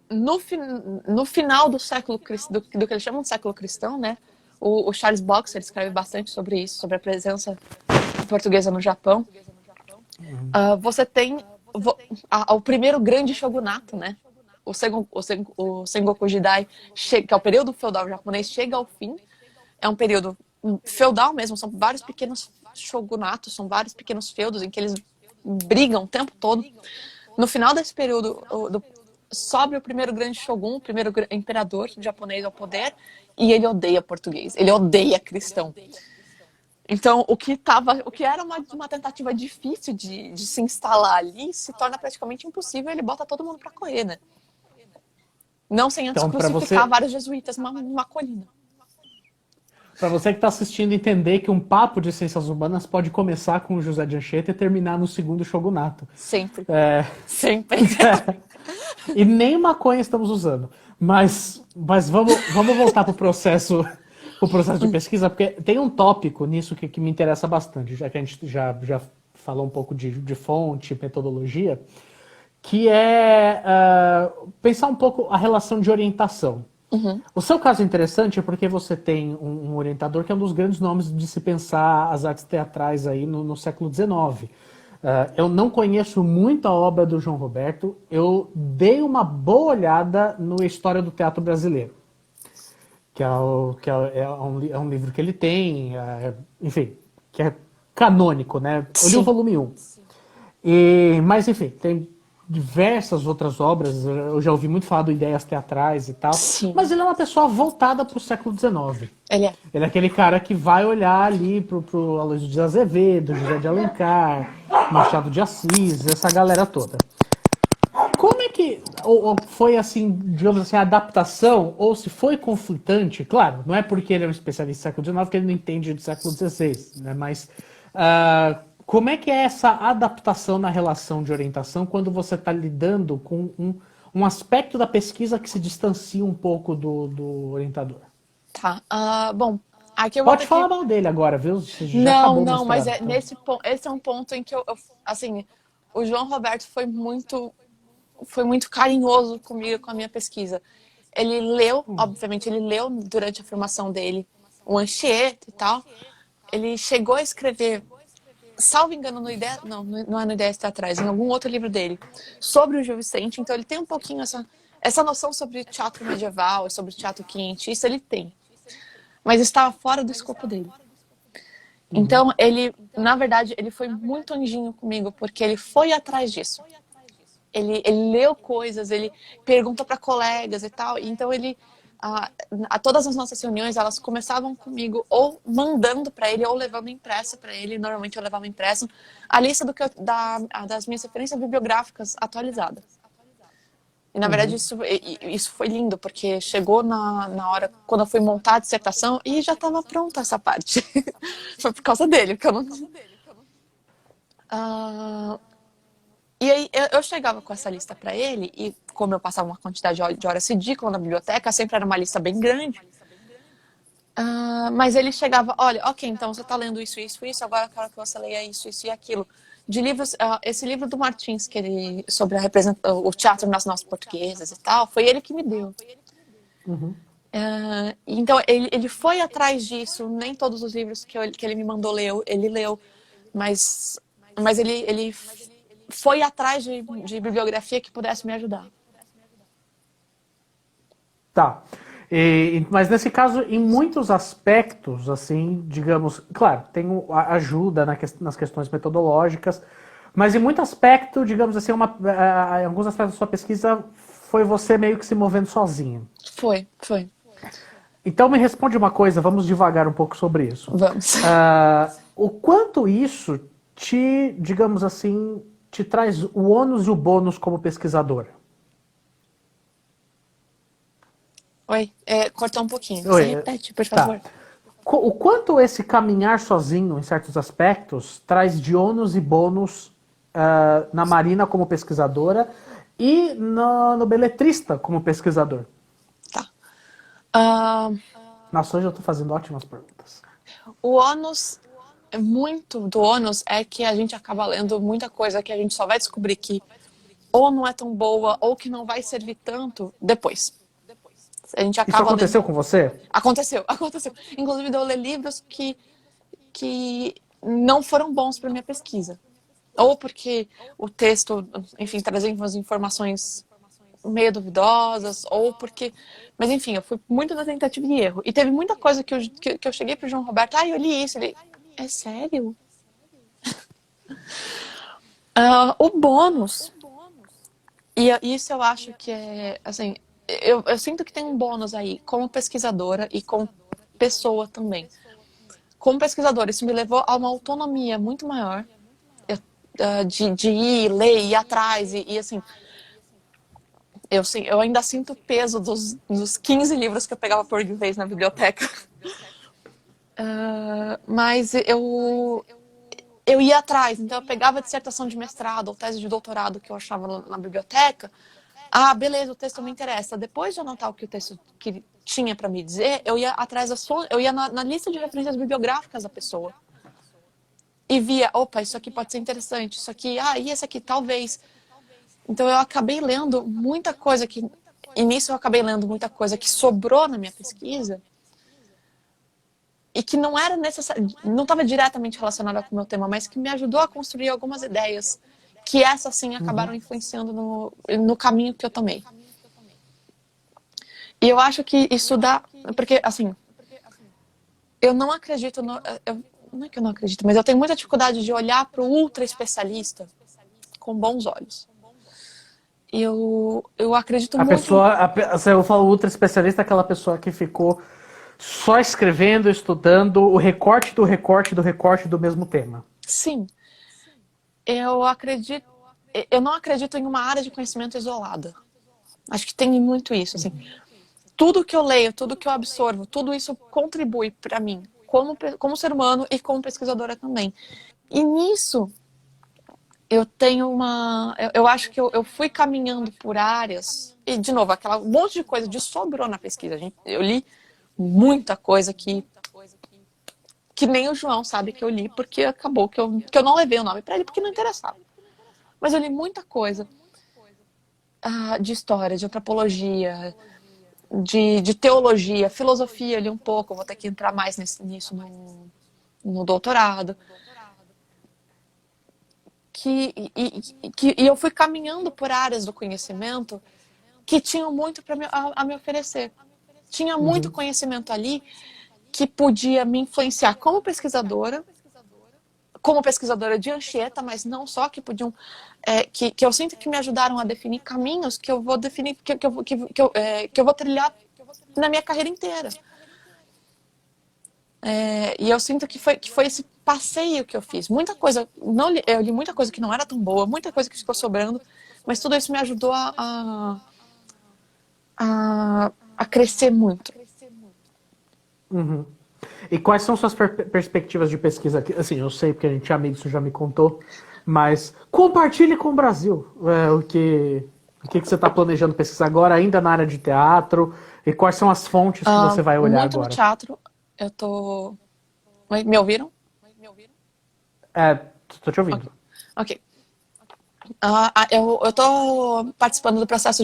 no final do século do que eles chamam de século cristão, né? O Charles Boxer escreve bastante sobre isso, sobre a presença portuguesa no Japão. Você tem o primeiro grande shogunato, né? O Sengoku Jidai, que é o período feudal japonês, chega ao fim. É um período feudal mesmo, são vários pequenos shogunatos, são vários pequenos feudos em que eles brigam o tempo todo. No final desse período, sobe o primeiro grande shogun, o primeiro imperador japonês ao poder, e ele odeia português, ele odeia cristão. Então, o que era uma tentativa difícil de se instalar ali, se torna praticamente impossível, ele bota todo mundo para correr, né? Não sem antes crucificar vários jesuítas numa colina. Para você que está assistindo entender que um papo de ciências humanas pode começar com o José de Anchieta e terminar no segundo shogunato. Sempre. Sempre. E nem maconha estamos usando. Mas vamos voltar para o processo de pesquisa, porque tem um tópico nisso que me interessa bastante, já que a gente já falou um pouco de fonte, metodologia, que é pensar um pouco a relação de orientação. O seu caso é interessante porque você tem um orientador que é um dos grandes nomes de se pensar as artes teatrais aí no século XIX. Eu não conheço muito a obra do João Roberto, eu dei uma boa olhada no História do Teatro Brasileiro, que é um livro que ele tem, enfim, que é canônico, né? Eu li o volume 1. Mas, enfim, tem diversas outras obras, eu já ouvi muito falar de ideias teatrais e tal, Sim. Mas ele é uma pessoa voltada para o século XIX. Ele é. Ele é aquele cara que vai olhar ali pro Aloysio de Azevedo, José de Alencar, Machado de Assis, essa galera toda. Como é que ou foi assim, digamos assim, a adaptação, ou se foi conflitante? Claro, não é porque ele é um especialista do século XIX que ele não entende do século XVI, né? Mas como é que é essa adaptação na relação de orientação quando você está lidando com um aspecto da pesquisa que se distancia um pouco do orientador? Tá. Bom, aqui eu Pode falar mal dele agora, viu? Não, mas nesse ponto, esse é um ponto em que assim, o João Roberto foi muito carinhoso comigo, com a minha pesquisa. Ele leu, obviamente, durante a formação dele o Anchieta e tal. Ele chegou a escrever, salvo engano, não é no Ideias Teatrais, em algum outro livro dele, sobre o Gil Vicente. Então ele tem um pouquinho essa noção sobre teatro medieval, sobre teatro quinhentista, ele tem. Mas estava fora do escopo dele. Então, na verdade, ele foi muito anjinho comigo, porque ele foi atrás disso. Ele leu coisas, ele perguntou para colegas e tal. Então, todas as nossas reuniões, elas começavam comigo ou mandando para ele, ou levando impresso para ele. Normalmente eu levava impresso a lista das minhas referências bibliográficas atualizadas. E, na verdade, isso foi lindo, porque chegou na hora, quando eu fui montar a dissertação, e já estava pronta essa parte. Foi por causa dele, porque eu não... E aí eu chegava com essa lista para ele, e como eu passava uma quantidade de horas ridícula na biblioteca, sempre era uma lista bem grande. Mas ele chegava, olha, ok, então você está lendo isso, isso, isso, agora eu quero que você leia isso, isso e aquilo. De livros, esse livro do Martins, que ele, sobre o teatro nas nossas portuguesas e tal, foi ele que me deu. Uhum. Então ele foi atrás disso, nem todos os livros que ele me mandou ler, ele leu, mas ele foi atrás de bibliografia que pudesse me ajudar. Tá. Mas nesse caso, em muitos aspectos, assim, digamos, claro, tem ajuda nas questões metodológicas, mas em muito aspecto, digamos assim, em alguns aspectos da sua pesquisa, foi você meio que se movendo sozinho. Foi. Então me responde uma coisa, vamos devagar um pouco sobre isso. Vamos. O quanto isso digamos assim, te traz o ônus e o bônus como pesquisadora? Oi, cortou um pouquinho. Você Oi, repete, por favor. tá. O quanto esse caminhar sozinho, em certos aspectos, traz de ônus e bônus na Marina como pesquisadora e no beletrista como pesquisador? Tá. Uh, Nossa, hoje eu estou fazendo ótimas perguntas. O ônus, muito do ônus é que a gente acaba lendo muita coisa que a gente só vai descobrir que ou não é tão boa ou que não vai servir tanto depois. A gente acaba Isso aconteceu lendo... com você? Aconteceu. Inclusive, eu ler livros que não foram bons para minha pesquisa. Ou porque o texto, enfim, trazia umas informações meio duvidosas, ou porque... Mas, enfim, eu fui muito na tentativa e erro. E teve muita coisa que eu cheguei pro João Roberto, eu li isso. Ele, é sério? O bônus, e isso eu acho que é, assim, eu sinto que tem um bônus aí, como pesquisadora e como pessoa também. Como pesquisadora, isso me levou a uma autonomia muito maior de ir, ler, ir atrás, e assim, eu ainda sinto o peso dos 15 livros que eu pegava por vez na biblioteca. Mas eu ia atrás, então eu pegava dissertação de mestrado ou tese de doutorado que eu achava na biblioteca. Beleza, o texto me interessa. Depois de anotar o que o texto que tinha para me dizer, eu ia atrás eu ia na lista de referências bibliográficas da pessoa. E via, opa, isso aqui pode ser interessante, isso aqui, e esse aqui, talvez. Então eu acabei lendo muita coisa que... E nisso eu acabei lendo muita coisa que sobrou na minha pesquisa e que não era necessário, não estava diretamente relacionada com o meu tema, mas que me ajudou a construir algumas ideias que essas sim acabaram influenciando no caminho que eu tomei. E eu acho que isso dá... Porque, assim, eu não acredito... não é que eu não acredito, mas eu tenho muita dificuldade de olhar para o ultra especialista com bons olhos. Eu acredito muito... Eu falo ultra especialista, aquela pessoa que ficou só escrevendo, estudando o recorte do recorte do recorte do mesmo tema. Sim. Eu não acredito em uma área de conhecimento isolada. Acho que tem muito isso, assim. Tudo que eu leio, tudo que eu absorvo, tudo isso contribui para mim, como ser humano e como pesquisadora também. E nisso, eu tenho eu acho que eu fui caminhando por áreas, e de novo, aquela um monte de coisa sobrou na pesquisa. Eu li muita coisa que nem o João sabe que eu li, porque acabou que eu não levei o nome para ele, porque não interessava. Mas eu li muita coisa de história, de antropologia, de teologia, filosofia, li um pouco, vou ter que entrar mais nisso no doutorado. E eu fui caminhando por áreas do conhecimento que tinham muito a me oferecer. Tinha muito conhecimento ali que podia me influenciar como pesquisadora de Anchieta, mas não só, que podiam... que eu sinto que me ajudaram a definir caminhos que eu vou definir, que eu vou trilhar na minha carreira inteira. E eu sinto que foi esse passeio que eu fiz. Muita coisa, eu li muita coisa que não era tão boa, muita coisa que ficou sobrando, mas tudo isso me ajudou a crescer muito. Uhum. E quais são suas perspectivas de pesquisa? Assim, eu sei porque a gente é amigo, você já me contou, Mas compartilhe com o Brasil o que você está planejando pesquisar agora, ainda na área de teatro, e quais são as fontes que você vai olhar Muito no agora. teatro. Eu tô... Me ouviram? É, tô te ouvindo. Ok. Eu tô participando do processo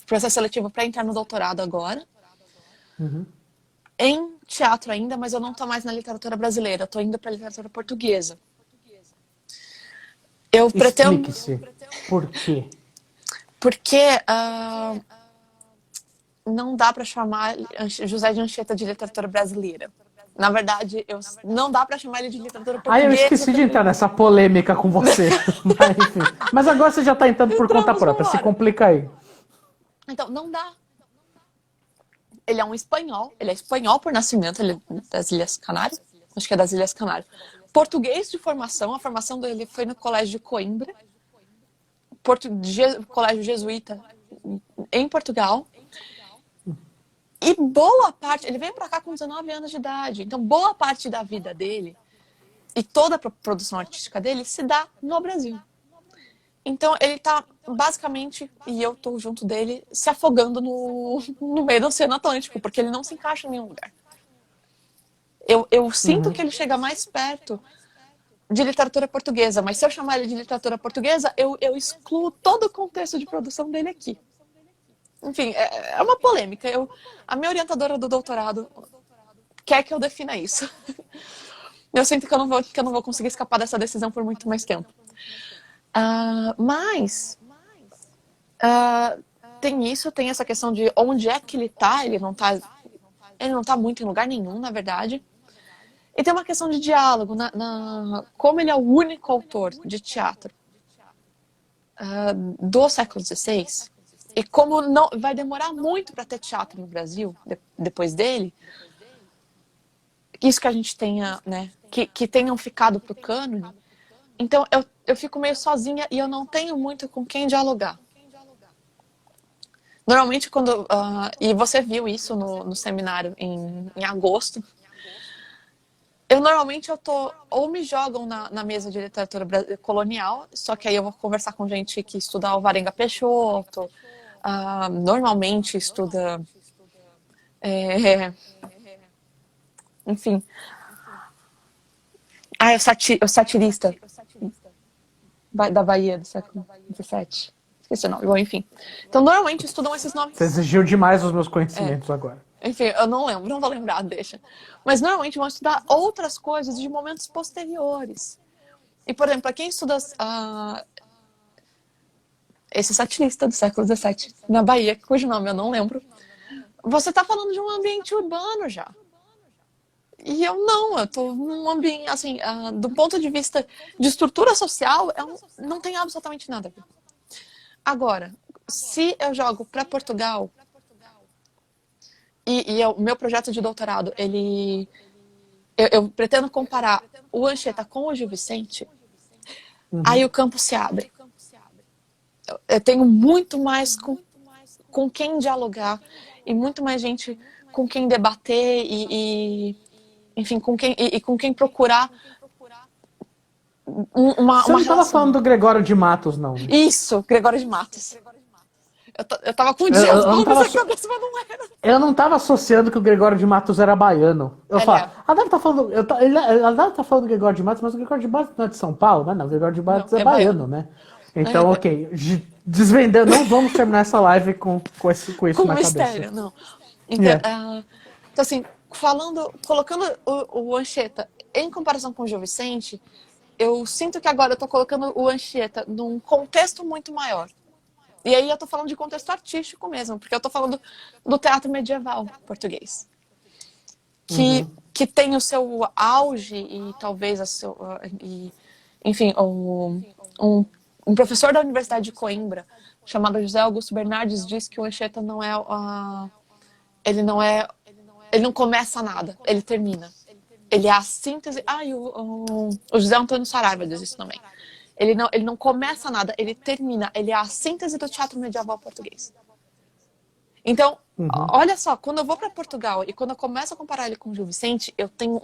processo seletivo para entrar no doutorado agora. Uhum. Em teatro ainda, mas eu não tô mais na literatura brasileira. Eu tô indo para literatura portuguesa. Eu pretendo... Explique-se. Por quê? Porque não dá para chamar José de Anchieta de literatura brasileira. Na verdade, não dá para chamar ele de literatura Eu portuguesa esqueci de também. entrar nessa polêmica com você. Mas, enfim. Mas agora você já está entrando por conta Entramos uma própria. Se hora. complica aí. Então, não dá. Ele é um espanhol. Ele é espanhol por nascimento. Ele é das Ilhas Canárias. Acho que é das Ilhas Canárias. Português de formação. A formação dele foi no Colégio de Coimbra. Colégio Jesuíta em Portugal. E boa parte... Ele veio para cá com 19 anos de idade. Então, boa parte da vida dele e toda a produção artística dele se dá no Brasil. Então, ele tá basicamente, e eu tô junto dele, se afogando no meio do Oceano Atlântico, porque ele não se encaixa em nenhum lugar. Eu sinto que ele chega mais perto de literatura portuguesa, mas se eu chamar ele de literatura portuguesa, eu excluo todo o contexto de produção dele aqui. Enfim, é uma polêmica. A minha orientadora do doutorado quer que eu defina isso. Eu sinto que eu não vou conseguir escapar dessa decisão por muito mais tempo. Mas tem isso, tem essa questão de onde é que ele tá. Ele não tá muito em lugar nenhum, na verdade. E tem uma questão de diálogo, como ele é o único autor de teatro do século XVI, e como não vai demorar muito para ter teatro no Brasil depois dele, isso que a gente tenha, né, que tenham ficado pro cânone. Então eu fico meio sozinha e eu não tenho muito com quem dialogar. Normalmente quando... e você viu isso no seminário em agosto. Normalmente eu tô... Ou me jogam na mesa de literatura colonial, só que aí eu vou conversar com gente que estuda Alvarenga Peixoto, normalmente estuda... enfim... o satirista da Bahia do século XVII. Esqueci o nome. Bom, enfim. Então, normalmente estudam esses nomes. Você exigiu demais os meus conhecimentos agora. Enfim, eu não lembro, não vou lembrar, deixa. Mas normalmente vão estudar outras coisas de momentos posteriores. E, por exemplo, para quem estuda esse satirista do século XVII, na Bahia, cujo nome eu não lembro, você está falando de um ambiente urbano já. E eu tô num ambiente, assim, do ponto de vista de estrutura social, não tem absolutamente nada a ver. Agora, se eu jogo para Portugal, o meu projeto de doutorado, eu pretendo comparar o Anchieta com o Gil Vicente, aí o campo se abre. Eu tenho muito mais com quem dialogar e muito mais gente com quem debater enfim, com quem procurar uma Você não estava relação. falando do Gregório de Matos, não? Isso, Gregório de Matos. Eu tava com o Eu Dias não Gomes tava na cabeça, mas não era. Eu não estava associando que o Gregório de Matos era baiano. Eu Ele falo, é. ela deve estar falando, ela deve estar falando do Gregório de Matos, mas o Gregório de Matos não é de São Paulo, mas não, o Gregório de Não, Matos é é baiano, baiano. né? Então, ok, desvendando, não vamos terminar essa live com isso Com na cabeça. mistério, não. Então, então assim, colocando o Anchieta em comparação com o Gil Vicente, eu sinto que agora eu tô colocando o Anchieta num contexto muito maior. E aí eu tô falando de contexto artístico mesmo, porque eu tô falando do teatro medieval português. Que tem o seu auge e talvez enfim, um professor da Universidade de Coimbra, chamado José Augusto Bernardes, diz que o Anchieta ele não começa nada, ele termina. Ele é a síntese... o José Antônio Saraiva diz isso também. Ele não começa nada, ele termina. Ele é a síntese do teatro medieval português. Então, olha só, quando eu vou para Portugal e quando eu começo a comparar ele com o Gil Vicente, eu tenho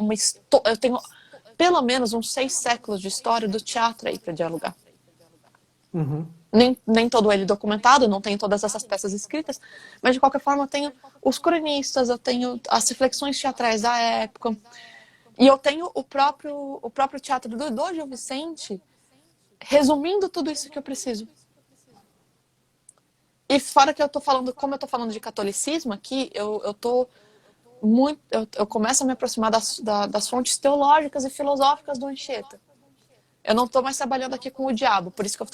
pelo menos uns 6 séculos de história do teatro aí para dialogar. Uhum. Nem todo ele documentado, não tenho todas essas peças escritas, mas de qualquer forma eu tenho os cronistas, eu tenho as reflexões teatrais da época, e eu tenho o próprio teatro do Gil Vicente resumindo tudo isso que eu preciso. E fora que eu tô falando, como eu tô falando de catolicismo aqui, eu começo a me aproximar das fontes teológicas e filosóficas do Anchieta. Eu não estou mais trabalhando aqui com o diabo, por isso que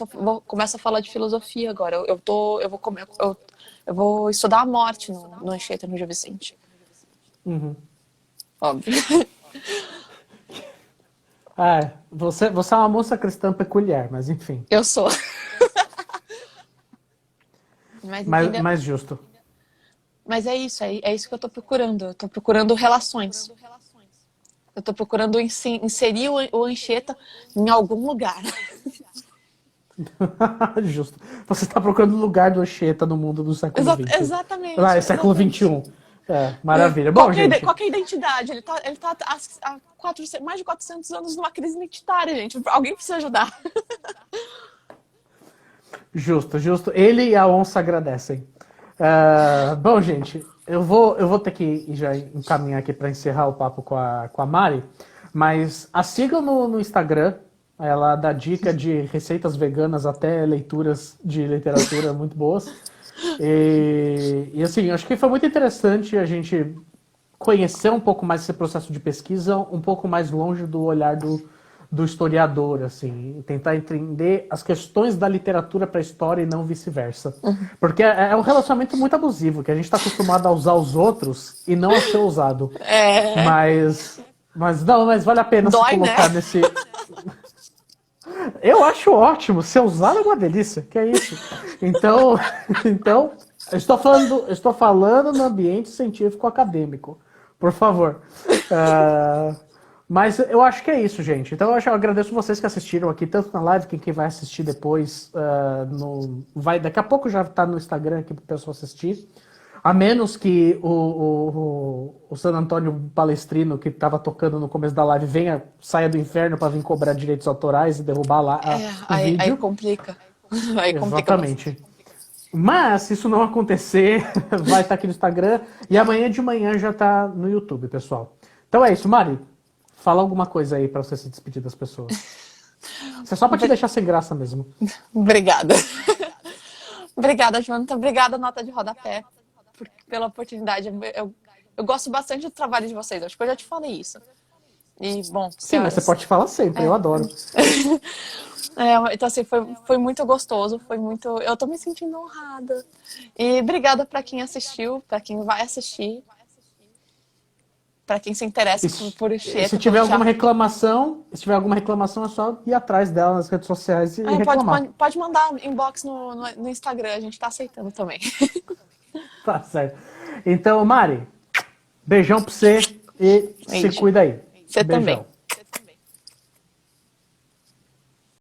começo a falar de filosofia agora. Eu vou estudar a morte no Anchieta, no Gil Vicente. Uhum. Óbvio. Você é uma moça cristã peculiar, mas enfim. Eu sou. Mais justo. Mas é isso que eu estou procurando. Eu estou procurando relações. Eu estou procurando inserir o Anchieta em algum lugar. Justo. Você está procurando o lugar do Anchieta no mundo do século XX. Exatamente. É século XXI. Maravilha. Bom, gente... Qual que é a identidade? Ele tá há mais de 400 anos numa crise identitária, gente. Alguém precisa ajudar. Justo. Ele e a onça agradecem. Bom, gente, eu vou ter que já encaminhar aqui para encerrar o papo com a Mari, mas a sigam no Instagram. Ela dá dica de receitas veganas até leituras de literatura muito boas. E assim, acho que foi muito interessante a gente conhecer um pouco mais esse processo de pesquisa, um pouco mais longe do olhar do historiador, assim, tentar entender as questões da literatura para a história e não vice-versa. Porque é um relacionamento muito abusivo, que a gente está acostumado a usar os outros e não a ser usado. Mas vale a pena Dói, se colocar, né? Nesse... Eu acho ótimo, ser usado é uma delícia, que é isso. Então eu estou falando no ambiente científico acadêmico, por favor. Mas eu acho que é isso, gente. Então eu agradeço vocês que assistiram aqui, tanto na live, quem vai assistir depois, daqui a pouco já está no Instagram aqui para o pessoal assistir. A menos que o San Antônio Palestrino, que estava tocando no começo da live, saia do inferno para vir cobrar direitos autorais e derrubar lá o vídeo. Aí complica. Exatamente. Mas, se isso não acontecer, vai estar aqui no Instagram. E amanhã de manhã já está no YouTube, pessoal. Então é isso, Mari. Fala alguma coisa aí para você se despedir das pessoas. Isso é só para te deixar sem graça mesmo. Obrigada. Obrigada, Jonathan. Obrigada, Nota de Rodapé, pela oportunidade. Eu gosto bastante do trabalho de vocês. Acho que eu já te falei isso. E, bom, sim, mas você pode falar sempre. Eu adoro. Então, assim, foi muito gostoso. Eu tô me sentindo honrada. E obrigada para quem assistiu, para quem vai assistir. Para quem se interessa por Anchieta. Se tiver alguma reclamação, é só ir atrás dela nas redes sociais e reclamar. Pode mandar inbox no Instagram, a gente tá aceitando também. Tá certo. Então, Mari, beijão pra você e se cuida aí. Você Beijão. também.